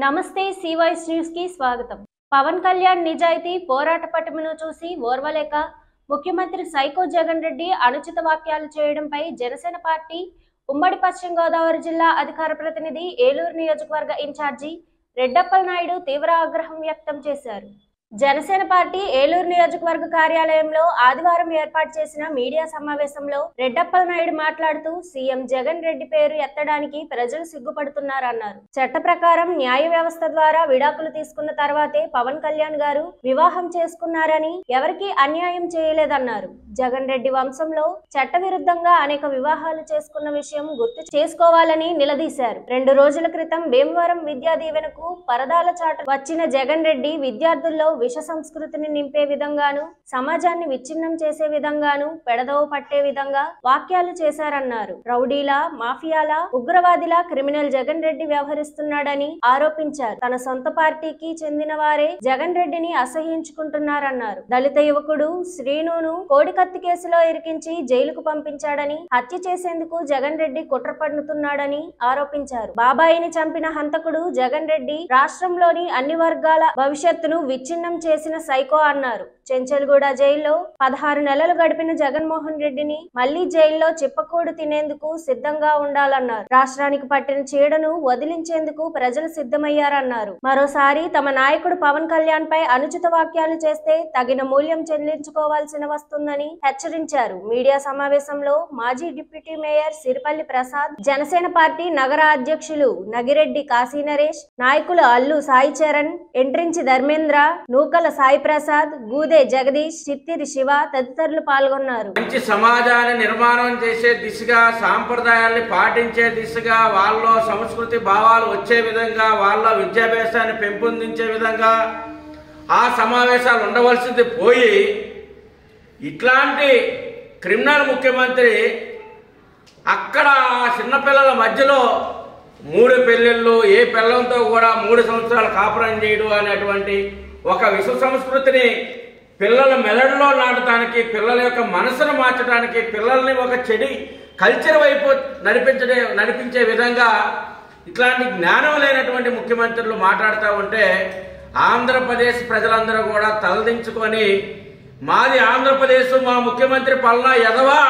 నమస్తే సివాయిస్ న్యూస్ కి స్వాగతం. పవన్ కళ్యాణ్ నిజాయితీ పోరాట పటిమను చూసి ఓర్వలేక ముఖ్యమంత్రి సైకో జగన్ రెడ్డి అనుచిత వ్యాఖ్యలు చేయడంపై జనసేన పార్టీ ఉమ్మడి పశ్చిమ గోదావరి జిల్లా అధికార ప్రతినిధి ఏలూరు నియోజకవర్గ ఇన్ఛార్జి రెడ్డప్పలనాయుడు తీవ్ర ఆగ్రహం వ్యక్తం చేశారు. జనసేన పార్టీ ఏలూరు నియోజకవర్గ కార్యాలయంలో ఆదివారం ఏర్పాటు చేసిన మీడియా సమావేశంలో రెడ్డప్పలనాయుడు మాట్లాడుతూ సీఎం జగన్ రెడ్డి పేరు ఎత్తడానికి ప్రజలు సిగ్గుపడుతున్నారన్నారు. చట్ట ప్రకారం న్యాయ వ్యవస్థ ద్వారా విడాకులు తీసుకున్న తర్వాతే పవన్ కళ్యాణ్ గారు వివాహం చేసుకున్నారని ఎవరికీ అన్యాయం చేయలేదన్నారు. జగన్ రెడ్డి వంశంలో చట్ట విరుద్ధంగా అనేక వివాహాలు చేసుకున్న విషయం గుర్తు చేసుకోవాలని నిలదీశారు. 2 రోజుల క్రితం భీమవరం విద్యా దీవెనకు పరదాల చాట వచ్చిన జగన్ రెడ్డి విద్యార్థుల్లో విష సంస్కృతిని నింపే విధంగాను, సమాజాన్ని విచ్ఛిన్నం చేసే విధంగాను, పెడదవ పట్టే విధంగా వ్యాఖ్యలు చేశారన్నారు. రౌడీల, మాఫియాల, ఉగ్రవాదిలా క్రిమినల్ జగన్ రెడ్డి వ్యవహరిస్తున్నాడని ఆరోపించారు. తన సొంత పార్టీకి చెందిన వారే జగన్ రెడ్డిని అసహ్యించుకుంటున్నారన్నారు. దళిత యువకుడు శ్రీనును కోడికత్తి కేసులో ఇరికించి జైలుకు పంపించాడని, హత్య చేసేందుకు జగన్ రెడ్డి కుట్ర పన్నుతున్నాడని ఆరోపించారు. బాబాయిని చంపిన హంతకుడు జగన్ రెడ్డి రాష్ట్రంలోని అన్ని వర్గాల భవిష్యత్తును విచ్ఛిన్నం చేసిన సైకో అన్నారు. చెంచల్గూడ జైల్లో 16 నెలలు గడిపిన జగన్మోహన్ రెడ్డిని మళ్లీ జైల్లో చిప్పకూడు తినేందుకు సిద్ధంగా ఉండాలన్నారు. రాష్ట్రానికి పట్టిన చీడను వదిలించేందుకు ప్రజలు సిద్ధమయ్యారన్నారు. మరోసారి తమ నాయకుడు పవన్ కళ్యాణ్ పై అనుచిత వ్యాఖ్యలు చేస్తే తగిన మూల్యం చెల్లించుకోవాల్సిన వస్తుందని హెచ్చరించారు. మీడియా సమావేశంలో మాజీ deputy mayor Siripalli Prasad, Janasena party నగర అధ్యక్షులు నగిరెడ్డి కాశీ నరేష్, నాయకులు అల్లు సాయి చరణ్, ఎంట్రించి ధర్మేంద్ర, నూకల సాయి ప్రసాద్, గూదే జగదీష్, చిత్తిరి శివ తదితరులు పాల్గొన్నారు. మంచి సమాజాన్ని నిర్మాణం చేసే దిశగా, సాంప్రదాయాల్ని పాటించే దిశగా, వాళ్ళలో సంస్కృతి భావాలు వచ్చే విధంగా, వాళ్ళ విద్యాభ్యాసాన్ని పెంపొందించే విధంగా ఆ సమావేశాలు ఉండవలసింది పోయి ఇట్లాంటి క్రిమినల్ ముఖ్యమంత్రి అక్కడ చిన్నపిల్లల మధ్యలో 3 పెళ్లిళ్ళు, ఏ పిల్లలతో కూడా 3 సంవత్సరాలు కాపురం చేయడం అనేటువంటి ఒక విశ్వ సంస్కృతిని పిల్లల మెదడులో నాటడానికి, పిల్లల యొక్క మనసును మార్చడానికి, పిల్లల్ని ఒక చెడు కల్చర్ వైపు నడిపించే విధంగా ఇట్లాంటి జ్ఞానం లేనటువంటి ముఖ్యమంత్రులు మాట్లాడుతూ ఉంటే ఆంధ్రప్రదేశ్ ప్రజలందరూ కూడా తలదించుకొని మాది ఆంధ్రప్రదేశ్, మా ముఖ్యమంత్రి పల్లా ఎదవా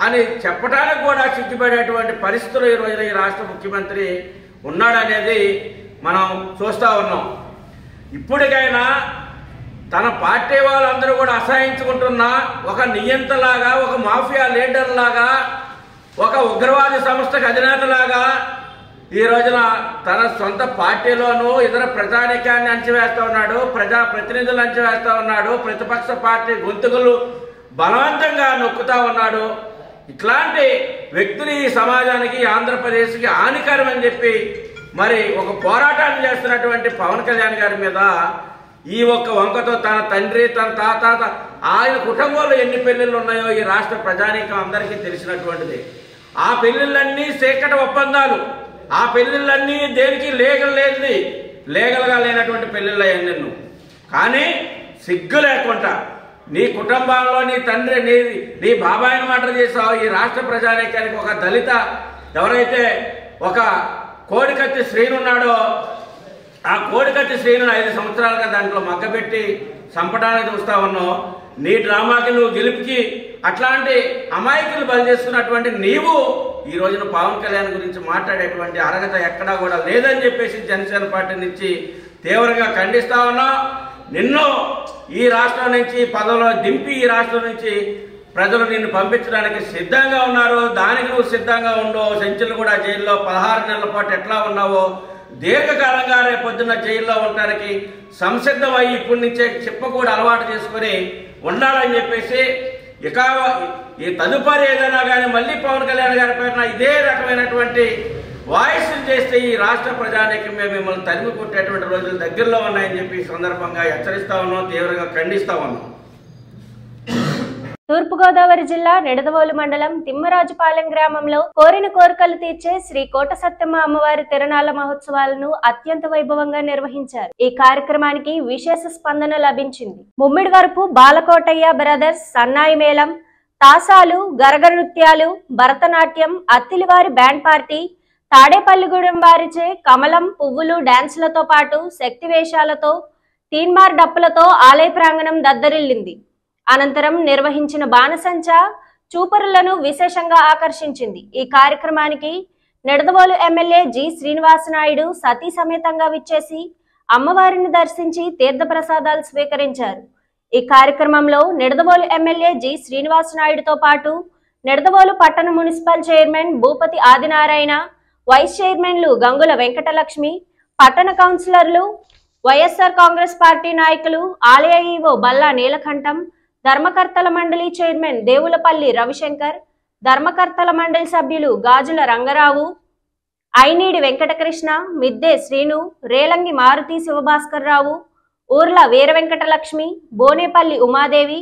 అని చెప్పడానికి కూడా సిగ్గుపడేటువంటి పరిస్థితులు ఈరోజు ఈ రాష్ట్ర ముఖ్యమంత్రి ఉన్నాడనేది మనం చూస్తూ ఉన్నాం. ఇప్పటికైనా తన పార్టీ వాళ్ళందరూ కూడా అసహించుకుంటున్న ఒక నియంతలాగా, ఒక మాఫియా లీడర్ లాగా, ఒక ఉగ్రవాది సంస్థకు అధినేతలాగా ఈ రోజున తన సొంత పార్టీలోనూ ఇతర ప్రజానీకాన్ని అణచివేస్తూ ఉన్నాడు, ప్రజా ప్రతినిధులు అణచివేస్తూ ఉన్నాడు, ప్రతిపక్ష పార్టీ గొంతుకులు బలవంతంగా నొక్కుతా ఉన్నాడు. ఇట్లాంటి వ్యక్తులు ఈ సమాజానికి, ఆంధ్రప్రదేశ్కి హానికరం అని చెప్పి మరి ఒక పోరాటాన్ని చేస్తున్నటువంటి పవన్ కళ్యాణ్ గారి మీద ఈ ఒక్క వంకతో తన తండ్రి, తన తాత, ఆయన కుటుంబంలో ఎన్ని పెళ్లిళ్ళు ఉన్నాయో ఈ రాష్ట్ర ప్రజానీకం అందరికీ తెలిసినటువంటిది. ఆ పెళ్లిళ్ళన్నీ సేకట ఒప్పందాలు, ఆ పెళ్లిళ్ళన్నీ దేనికి లీగల్గా లేనటువంటి పెళ్లిళ్ళు అయ్యాను. కానీ సిగ్గు లేకుండా నీ కుటుంబంలో నీ తండ్రి, నీ బాబాయిని మర్డర్ చేసావు. ఈ రాష్ట్ర ప్రజానీకానికి ఒక దళిత ఎవరైతే ఒక కోడికత్తి శ్రీనున్నాడో ఆ కోడికత్తి శ్రీను 5 సంవత్సరాలుగా దాంట్లో మగ్గబెట్టి చంపడానికి చూస్తా ఉన్నావు. నీ డ్రామాకి, నువ్వు గెలుపుకి అట్లాంటి అమాయకులు బలి చేసుకున్నటువంటి నీవు ఈ రోజున పవన్ కళ్యాణ్ గురించి మాట్లాడేటువంటి అర్హత ఎక్కడా కూడా లేదని చెప్పేసి జనసేన పార్టీ నుంచి తీవ్రంగా ఖండిస్తా ఉన్నావు. నిన్ను ఈ రాష్ట్రం నుంచి పదవిలో దింపి ఈ రాష్ట్రం నుంచి ప్రజలు నిన్ను పంపించడానికి సిద్ధంగా ఉన్నారు. దానికి నువ్వు సిద్ధంగా ఉండవు. సెంచులు కూడా జైల్లో 16 నెలల పాటు ఎట్లా ఉన్నావో దీర్ఘకాలంగా రేపొద్దున్న జైల్లో ఉండడానికి సంసిద్ధమై ఇప్పటి నుంచే చిప్పకూడ అలవాటు చేసుకుని ఉండాలని చెప్పేసి ఇక ఈ తదుపరి ఏదైనా కానీ మళ్ళీ పవన్ కళ్యాణ్ గారి పైన ఇదే రకమైనటువంటి వాయిస్లు చేస్తే ఈ రాష్ట్ర ప్రజానీకం మిమ్మల్ని తరిమి కొట్టేటువంటి రోజులు దగ్గరలో ఉన్నాయని చెప్పి సందర్భంగా హెచ్చరిస్తా ఉన్నాం, తీవ్రంగా ఖండిస్తా ఉన్నాం. తూర్పుగోదావరి జిల్లా నిడదవోలు మండలం తిమ్మరాజుపాలెం గ్రామంలో కోరిన కోరికలు తీర్చే శ్రీ కోట సత్తమ్మ అమ్మవారి తిరునాళ్ల మహోత్సవాలను అత్యంత వైభవంగా నిర్వహించారు. ఈ కార్యక్రమానికి విశేష స్పందన లభించింది. ముమ్మిడివరపు బాలకోటయ్య బ్రదర్స్ సన్నాయి మేళం, తాసాలు, గరగ నృత్యాలు, భరతనాట్యం, అత్తిలివారి బ్యాండ్ పార్టీ, తాడేపల్లిగూడెం వారిచే కమలం పువ్వులు డాన్సులతో పాటు శక్తి వేషాలతో తీన్మార్ డప్పులతో ఆలయ ప్రాంగణం దద్దరిల్లింది. అనంతరం నిర్వహించిన బాణసంచ చూపరులను విశేషంగా ఆకర్షించింది. ఈ కార్యక్రమానికి నిడదవోలు ఎమ్మెల్యే జి శ్రీనివాసనాయుడు సతీ సమేతంగా విచ్చేసి అమ్మవారిని దర్శించి తీర్థప్రసాదాలు స్వీకరించారు. ఈ కార్యక్రమంలో నిడదవోలు ఎమ్మెల్యే జి శ్రీనివాసనాయుడుతో పాటు నిడదవోలు పట్టణ municipal chairman Bhupathi Adinarayana, vice చైర్మన్లు గంగుల వెంకటలక్ష్మి, పట్టణ కౌన్సిలర్లు, వైఎస్ఆర్ కాంగ్రెస్ పార్టీ నాయకులు, ఆలయ ఈవో బల్లా నీలకంఠం, ధర్మకర్తల మండలి చైర్మన్ దేవులపల్లి రవిశంకర్, ధర్మకర్తల మండలి సభ్యులు గాజుల రంగరావు, ఐనీడి వెంకటకృష్ణ, మిద్దే శ్రీను, రేలంగి మారుతి శివభాస్కర్ రావు, ఊర్ల వీర వెంకటలక్ష్మి, బోనేపల్లి ఉమాదేవి,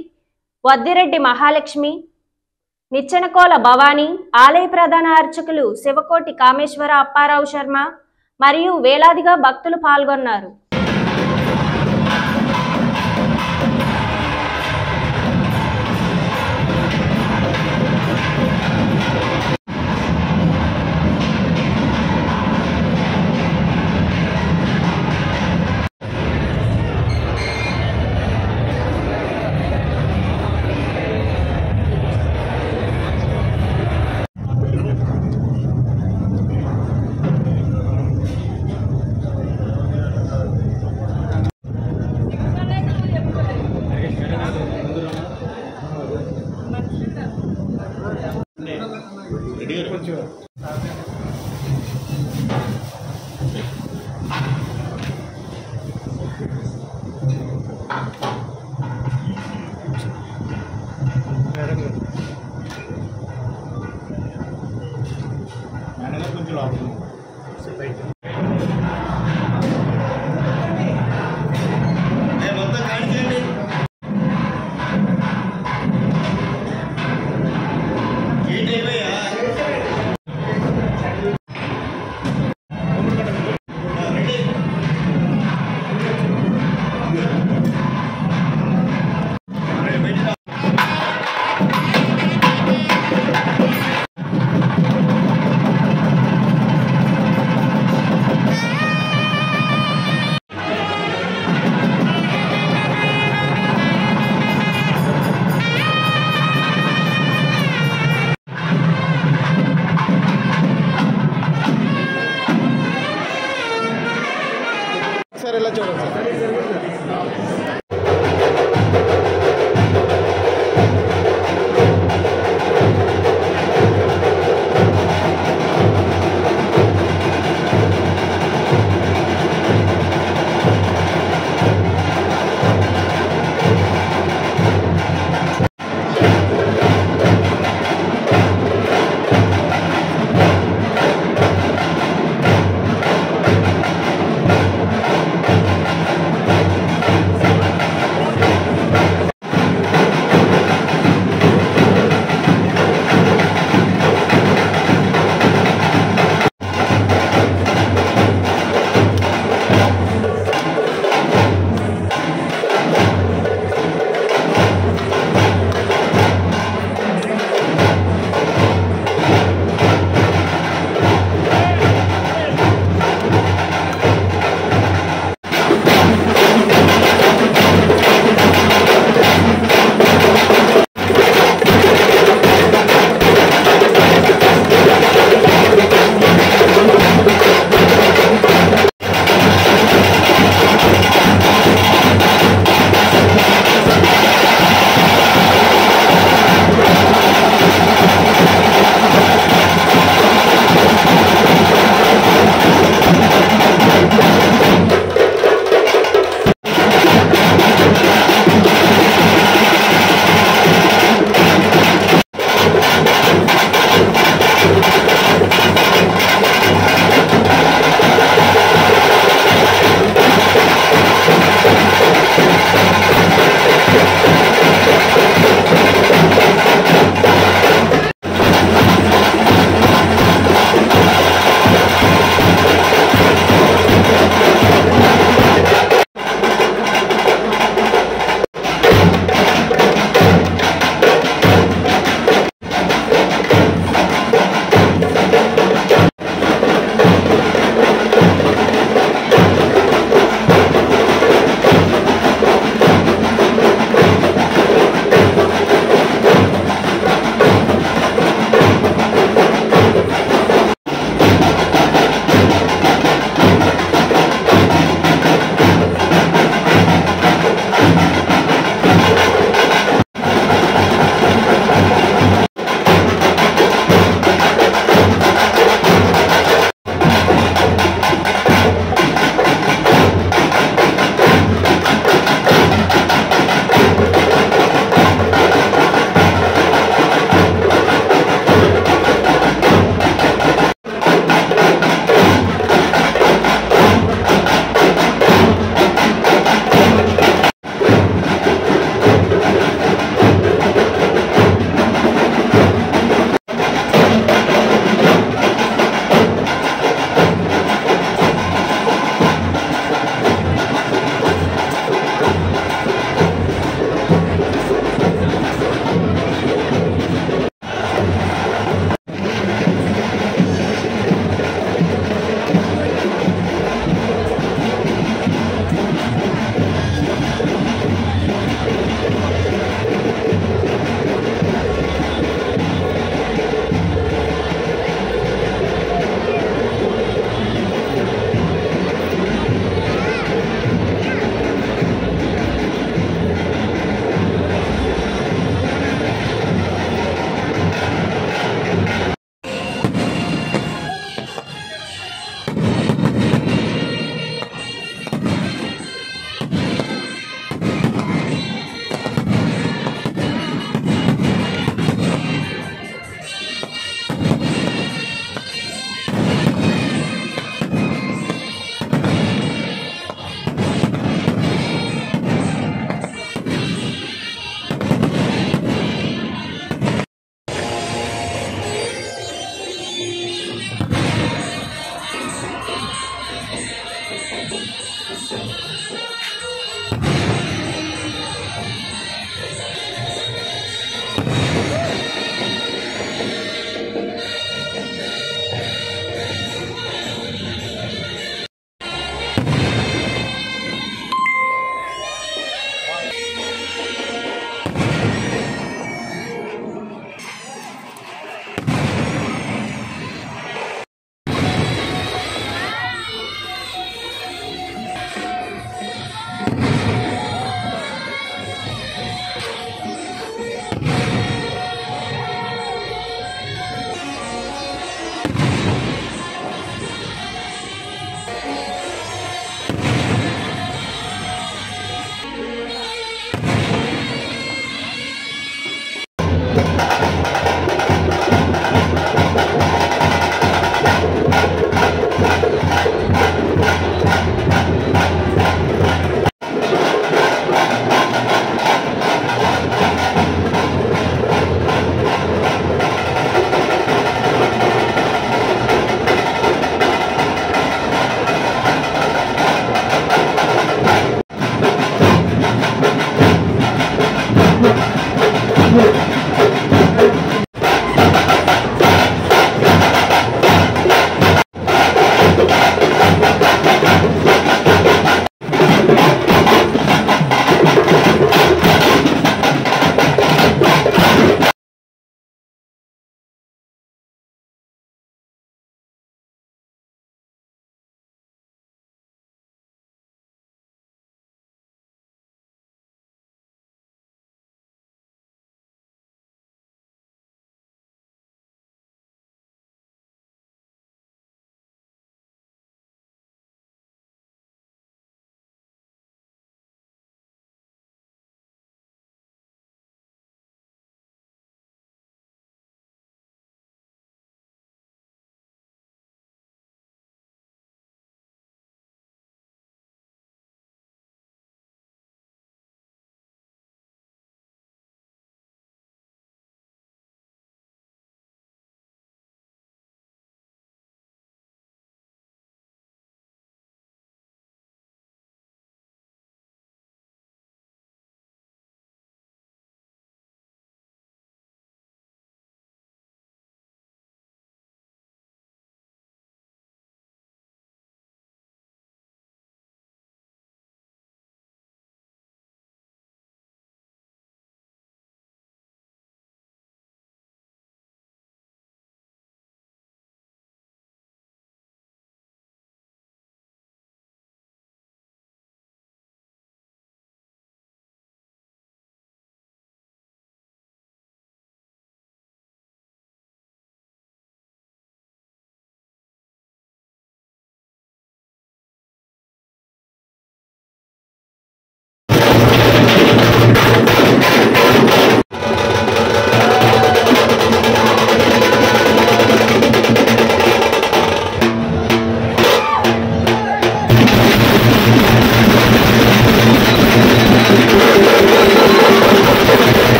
వద్దిరెడ్డి మహాలక్ష్మి, నిచ్చెనకోల భవానీ, ఆలయ ప్రధాన అర్చకులు శివకోటి కామేశ్వర అప్పారావు శర్మ మరియు వేలాదిగా భక్తులు పాల్గొన్నారు.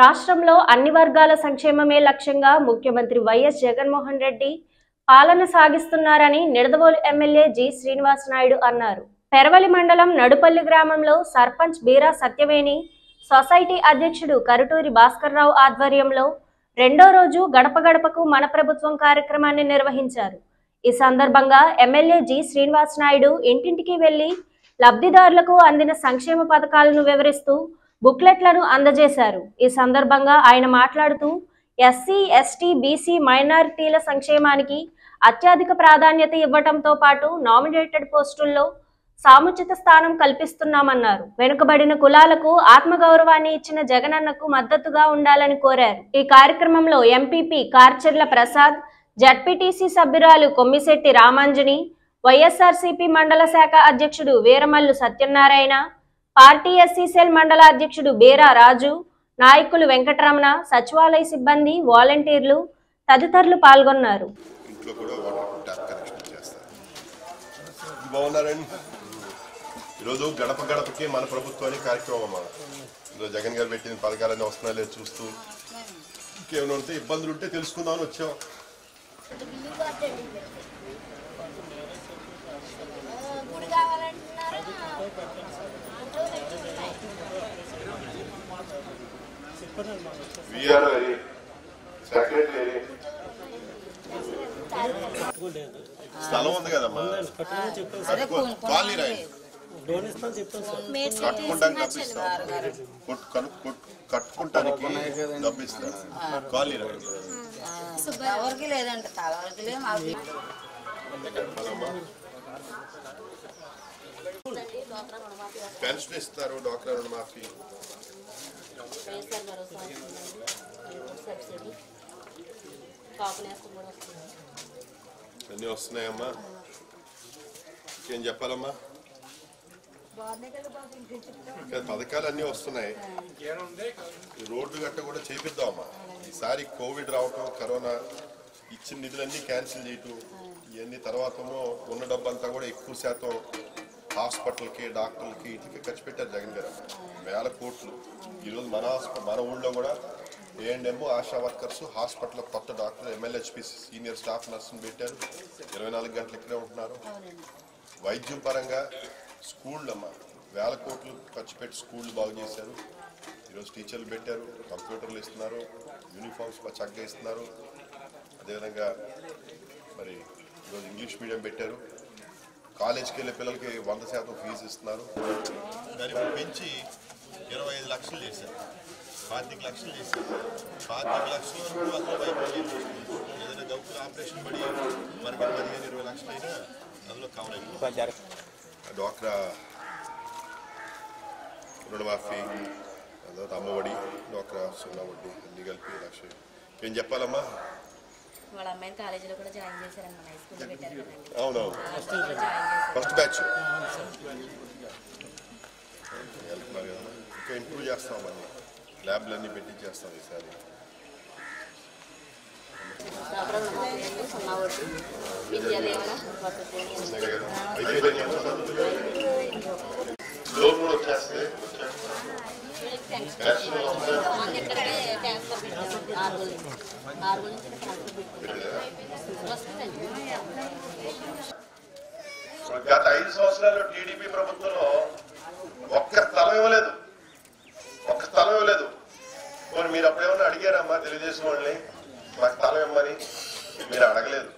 రాష్ట్రంలో అన్ని వర్గాల సంక్షేమమే లక్ష్యంగా ముఖ్యమంత్రి వైఎస్ జగన్మోహన్ రెడ్డి పాలన సాగిస్తున్నారని నిడదవోలు ఎమ్మెల్యే జి శ్రీనివాస్ నాయుడు అన్నారు. పెరవలి మండలం నడుపల్లి గ్రామంలో సర్పంచ్ బీరా సత్యవేణి సొసైటీ అధ్యక్షుడు కరుటూరి భాస్కర్రావు ఆధ్వర్యంలో రెండో రోజు గడప గడపకు మన ప్రభుత్వం కార్యక్రమాన్ని నిర్వహించారు. ఈ సందర్భంగా ఎమ్మెల్యే జి శ్రీనివాస్ నాయుడు ఇంటింటికి వెళ్లి లబ్ధిదారులకు అందిన సంక్షేమ పథకాలను వివరిస్తూ బుక్లెట్లను అందజేశారు. ఈ సందర్భంగా ఆయన మాట్లాడుతూ ఎస్సీ, ఎస్టీ, బీసీ, మైనారిటీల సంక్షేమానికి అత్యధిక ప్రాధాన్యత ఇవ్వడంతో పాటు నామినేటెడ్ పోస్టుల్లో సాముచిత స్థానం కల్పిస్తున్నామన్నారు. వెనుకబడిన కులాలకు ఆత్మగౌరవాన్ని ఇచ్చిన జగనన్నకు మద్దతుగా ఉండాలని కోరారు. ఈ కార్యక్రమంలో ఎంపీపీ కార్చెర్ల ప్రసాద్, జడ్పీటీసీ సభ్యురాలు కొమ్మిశెట్టి రామాంజని, వైఎస్ఆర్సీపీ మండల శాఖ అధ్యక్షుడు Veeramallu Satyanarayana, party SC cell మండల అధ్యక్షుడు బేరా రాజు, నాయకులు వెంకటరమణ, సచివాలయ సిబ్బంది, వాలంటీర్లు తదితరులు పాల్గొన్నారు. ఈరోజు గడప గడపకి మన ప్రభుత్వానికి కార్యక్రమం జగన్ గారు పెట్టిన పథకాలన్నీ వస్తున్నాయో లేదు చూస్తూ ఇంకేమైనా ఉంటే ఇబ్బందులు ఉంటే తెలుసుకుందామని వచ్చాం. స్థలం ఉంది కదమ్మా, కట్టుకుంటానికి డబ్బు ఇస్తారు. ఎవరికి లేదంటే పెన్షన్ ఇస్తారు, డ్వాక్రా రుణమాఫీ అన్నీ వస్తున్నాయమ్మా. ఇంకేం చెప్పాలమ్మా, పథకాలు అన్నీ వస్తున్నాయి. రోడ్డు గట్ట కూడా చేపిద్దామమ్మా. ఈసారి కోవిడ్ రావటం, కరోనా ఇచ్చిన నిధులన్నీ క్యాన్సిల్ చేయటం, ఇవన్నీ తర్వాత ఉన్న డబ్బంతా కూడా ఎక్కువ శాతం హాస్పిటల్కి, డాక్టర్లకి ఇట్లకి ఖర్చు పెట్టారు జగన్ గారు. 1000 కోట్లు. ఈరోజు మన ఊళ్ళో కూడా A&M ఆశా వర్కర్స్, హాస్పిటల్ కొత్త డాక్టర్, MLHP సీనియర్ స్టాఫ్ నర్సును పెట్టారు. 24 గంటలు ఇక్కడే ఉంటున్నారు. వైద్యం పరంగా స్కూళ్ళు అమ్మ 1000 కోట్లు ఖర్చు పెట్టి స్కూళ్ళు బాగు చేశారు. ఈరోజు టీచర్లు పెట్టారు, కంప్యూటర్లు ఇస్తున్నారు, యూనిఫామ్స్ చక్కగా ఇస్తున్నారు. అదేవిధంగా మరి ఈరోజు ఇంగ్లీష్ మీడియం పెట్టారు. కాలేజ్కి వెళ్ళే పిల్లలకి 100% ఫీజు ఇస్తున్నారు. దాన్ని పెంచి 25 లక్షలు చేశారు, 25 లక్షలు చేశారు. 25 లక్షల వరకు అసలు వైద్యం ఏదైనా గౌకుల ఆపరేషన్ పడి మనకి 15-20 లక్షలు అయినా అందులో కవర్ అయిపోయింది. డ్వాక్రా రుణమాఫీ, తర్వాత అమ్మఒడి, డ్వాక్రా సున్నా వడ్డీ అన్ని కలిపి 1 లక్ష. ఏం చెప్పాలమ్మా? వాళ్ళ అమ్మాయిని కాలేజీలో కూడా జాయిన్ చేశారన్న, హై స్కూల్లో పెట్టారు కదండి. అవునవును, ఫస్ట్ బ్యాచ్. ఇంకా ఇంప్రూవ్ చేస్తాం, అన్ని ల్యాబ్లు అన్నీ పెట్టించేస్తాం ఈసారి. లోన్ కూడా వచ్చేస్తే గత 5 సంవత్సరాల్లో టీడీపీ ప్రభుత్వంలో ఒక్క స్థలం ఇవ్వలేదు. మరి మీరు అప్పుడేమన్నా అడిగారమ్మా తెలుగుదేశం వాళ్ళని మాకు స్థలం ఇమ్మని? మీరు అడగలేదు.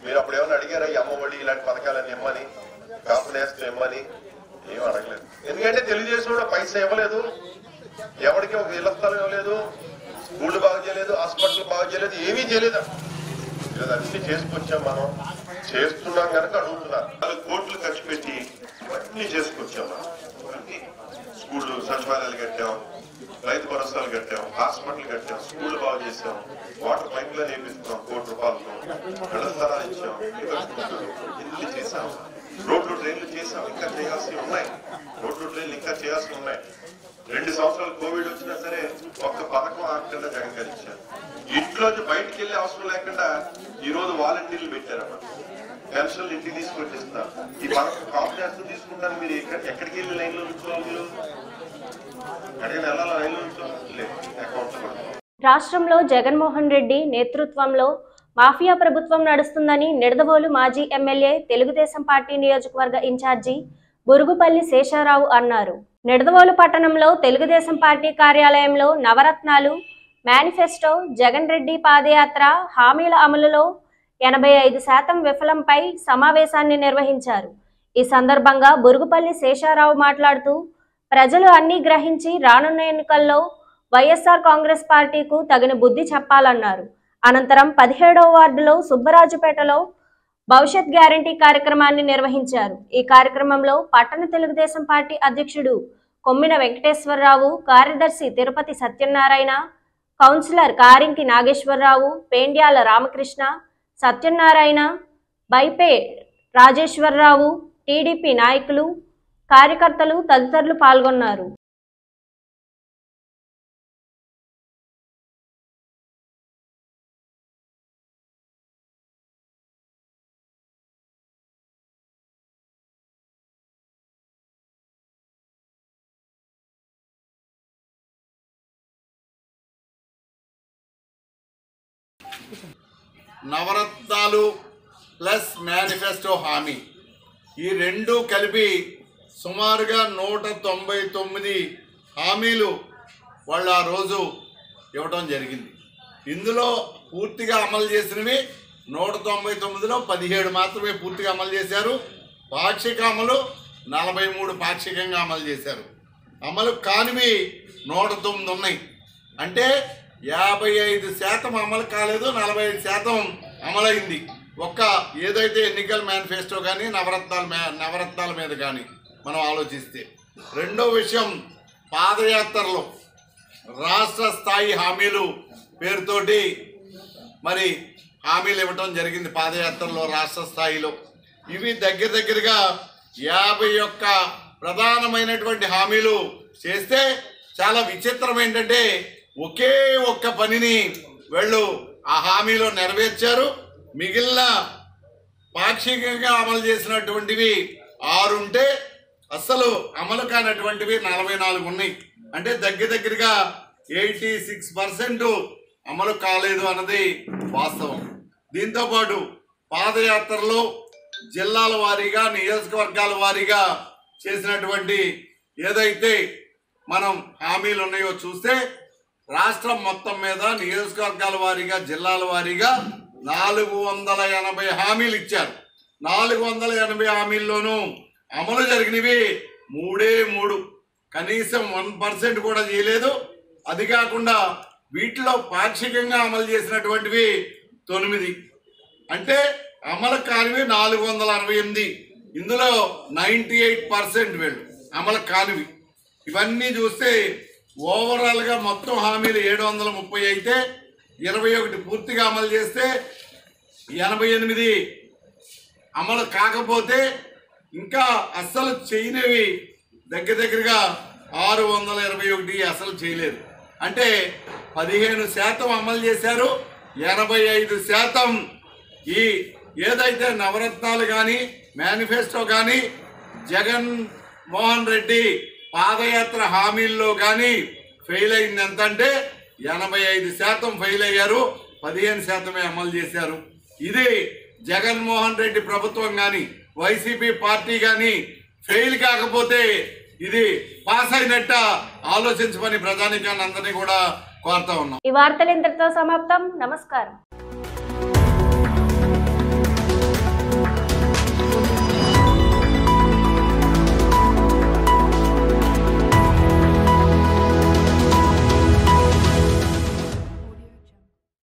మీరు అప్పుడేమన్నా అడిగారా ఈ అమ్మఒడి ఇలాంటి పథకాలన్నీ ఇమ్మని, కాపు నేస్తం ఇమ్మని? ఏం అడగలేదు. ఎందుకంటే తెలుగుదేశం కూడా పైసా ఇవ్వలేదు, ఎవరికి ఒక ఇళ్ల స్థలం ఇవ్వలేదు, స్కూళ్ళు బాగు చేయలేదు, హాస్పిటల్ బాగు చేయలేదు, ఏమీ చేయలేదు. అన్ని చేసుకొచ్చాం, మనం చేస్తున్నాం కనుక అడుగుతున్నారు. 4 కోట్లు ఖర్చు పెట్టి అన్ని చేసుకొచ్చాం. మనం అన్ని స్కూళ్ళు, సచివాలయాలు కట్టాం, రైతు భరోసాలు కట్టాం, హాస్పిటల్ కట్టాం, స్కూళ్ళు బాగు చేసాం, వాటర్ పైపులు వేపిస్తాం, 1 కోటి రూపాయలతో ఇళ్ల స్థలాలు ఇచ్చాం, ఇల్లు చేసాం, రోడ్లు ట్రైన్లు చేసాం. ఇంకా చేయాల్సి ఉన్నాయి, రోడ్లు ట్రైన్లు ఇంకా చేయాల్సి ఉన్నాయి. 2 సంవత్సరాలు కోవిడ్ వచ్చినా సరే ఒక్క పథకం ఆకుండా జగన్ గారు ఇచ్చారు. ఇంట్లోంచి బయటకు వెళ్ళే అవసరం లేకుండా ఈ రోజు వాలంటీర్లు పెట్టారన్నమాట. పెన్షన్లు ఇంటికి తీసుకొచ్చేస్తున్నారు. ఈ పథకం కాపు చేస్తూ తీసుకుంటాను. మీరు ఎక్కడికి వెళ్ళి లైన్లో ఉంచుకోవాలి? మీరు అడిగిన వెళ్ళాలి, లైన్లో ఉంచుకోవాలి, లేదు అకౌంట్ లో. రాష్ట్రంలో జగన్మోహన్ రెడ్డి నేతృత్వంలో మాఫియా ప్రభుత్వం నడుస్తుందని నిడదవోలు మాజీ ఎమ్మెల్యే తెలుగుదేశం పార్టీ నియోజకవర్గ ఇన్ఛార్జి బురుగుపల్లి శేషారావు అన్నారు. నిడదవోలు పట్టణంలో తెలుగుదేశం పార్టీ కార్యాలయంలో నవరత్నాలు మేనిఫెస్టో, జగన్ రెడ్డి పాదయాత్ర హామీల అమలులో 85% విఫలంపై సమావేశాన్ని నిర్వహించారు. ఈ సందర్భంగా బురుగుపల్లి శేషారావు మాట్లాడుతూ ప్రజలు అన్ని గ్రహించి రానున్న ఎన్నికల్లో వైఎస్ఆర్ కాంగ్రెస్ పార్టీకు తగిన బుద్ధి చెప్పాలన్నారు. అనంతరం 17వ వార్డులో సుబ్బరాజుపేటలో భవిష్యత్ గ్యారంటీ కార్యక్రమాన్ని నిర్వహించారు. ఈ కార్యక్రమంలో పట్టణ తెలుగుదేశం పార్టీ అధ్యక్షుడు కొమ్మిన వెంకటేశ్వరరావు, కార్యదర్శి తిరుపతి సత్యనారాయణ, కౌన్సిలర్ కారింకి నాగేశ్వరరావు, పేండ్యాల రామకృష్ణ, సత్యనారాయణ, బైపే రాజేశ్వరరావు, టీడీపీ నాయకులు, కార్యకర్తలు తదితరులు పాల్గొన్నారు. నవరత్నాలు ప్లస్ మేనిఫెస్టో హామీ, ఈ రెండు కలిపి సుమారుగా 199 హామీలు వాళ్ళు ఆ రోజు ఇవ్వడం జరిగింది. ఇందులో పూర్తిగా అమలు చేసినవి 199లో 17 మాత్రమే పూర్తిగా అమలు చేశారు. పాక్షిక అమలు 43 పాక్షికంగా అమలు చేశారు. అమలు కానివి 109 ఉన్నాయి. అంటే 55% అమలు కాలేదు, 45% అమలైంది. ఒక్క ఏదైతే ఎన్నికల మేనిఫెస్టో కానీ నవరత్నాల మీద కానీ మనం ఆలోచిస్తే. రెండో విషయం, పాదయాత్రలో రాష్ట్ర స్థాయి హామీలు పేరుతోటి మరి హామీలు ఇవ్వటం జరిగింది. పాదయాత్రలో రాష్ట్ర స్థాయిలో ఇవి దగ్గరగా 51 ప్రధానమైనటువంటి హామీలు చేస్తే చాలా విచిత్రం ఏంటంటే ఒకే ఒక్క పనిని వీళ్ళు ఆ హామీలో నెరవేర్చారు. మిగిలిన పాక్షికంగా అమలు చేసినటువంటివి 6 ఉంటే అసలు అమలు కానటువంటివి 44 ఉన్నాయి. అంటే దగ్గరగా 86% అమలు కాలేదు అన్నది వాస్తవం. దీంతోపాటు పాదయాత్రలో జిల్లాల వారీగా, నియోజకవర్గాల వారీగా చేసినటువంటి ఏదైతే మనం హామీలు ఉన్నాయో చూస్తే రాష్ట్రం మొత్తం మీద నియోజకవర్గాల వారీగా, జిల్లాల వారీగా 480 హామీలు ఇచ్చారు. 480 హామీల్లోనూ అమలు జరిగినవి 3 కనీసం 1% కూడా చేయలేదు. అది కాకుండా వీటిలో పాక్షికంగా అమలు చేసినటువంటివి 9. అంటే అమలు కానివి 468. ఇందులో 98% వీళ్ళు అమలు కానివి. ఇవన్నీ చూస్తే ఓవరాల్గా మొత్తం హామీలు 730 అయితే 21 పూర్తిగా అమలు చేస్తే 88 అమలు కాకపోతే ఇంకా అస్సలు చేయనివి దగ్గరగా 621 అసలు చేయలేదు. అంటే 15% అమలు చేశారు. 85% ఈ ఏదైతే నవరత్నాలు కానీ మేనిఫెస్టో కానీ జగన్ మోహన్ రెడ్డి పాదయాత్ర హామీల్లో కానీ ఫెయిల్ అయింది ఎంతంటే 85% ఫెయిల్ అయ్యారు. 15% అమలు చేశారు. ఇది జగన్మోహన్ రెడ్డి ప్రభుత్వం కానీ వైసీపీ పార్టీ కానీ ఫెయిల్ కాకపోతే ఇది పాస్ అయినట్ట ఆలోచించమని ప్రజానికాన్ని అందరినీ కూడా కోరుతా ఉన్నాం. ఈ వార్తలు ఇంతటితో సమాప్తం. నమస్కారం.